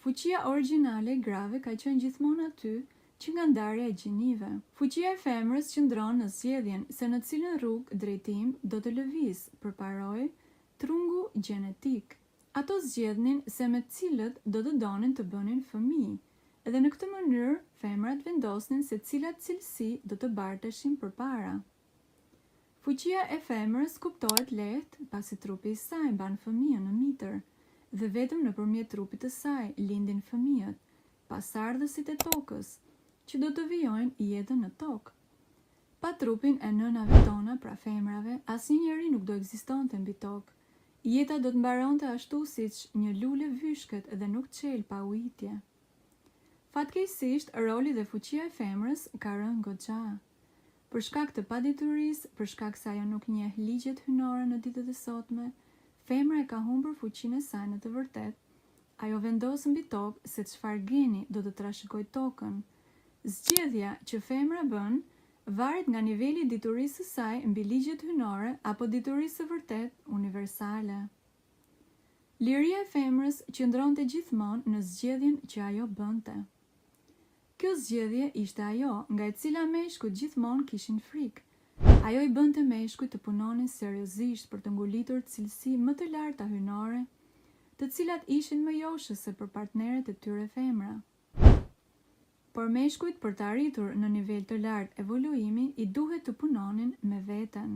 Fuqia origjinale e grave ka qenë gjithmonë aty që nga ndarja e gjinive. Fuqia e femrës qëndron në zgjedhjen se në cilën rrugë drejtim do të lëvizë, përparoj trungu gjenetik. Ato zgjedhnin se me cilët do të donin të bënin fëmijë, edhe në këtë mënyrë femrat vendosnin se cilat cilësi do të barteshin përpara. Fuqia e femrës kuptohet lehtë pasi trupi i saj mban fëmijën në mitër, dhe vetëm nëpërmjet trupit të saj lindin fëmijët, pasardhësit e tokës, që do të vijojnë jetën në tokë. Pa trupin e nënave tona, pra femrave, asnjë njeri nuk do ekzistonte mbi tokë. Jeta do të mbaronte ashtu siç një lule vyshket dhe nuk çel pa ujitje. Fatkeqësisht, roli dhe fuqia e femrës ka rënë goxha. Për shkak të paditurisë, për shkak se ajo nuk njeh ligjet hyjnore në ditët e sotme, femra e ka humbur fuqinë e saj në të vërtetë. Ajo vendos mbi tokë se çfarë geni do të trashëgojë tokën. Zgjedhja që femra bën varet nga niveli i diturisë së saj mbi ligjet hyjnore apo diturisë së vërtetë universale. Liria e femrës qëndronte gjithmonë në zgjedhjen që ajo bënte. Kjo zgjedhje ishte ajo nga e cila meshkujt gjithmonë kishin frikë. Ajo i bënte meshkujt të punonin seriozisht për të ngulitur cilësi më të larta hyjnore, të cilat ishin më joshëse për partneret e tyre femra. Por meshkujt për të arritur në nivel të lartë evoluimi i duhet të punonin me veten.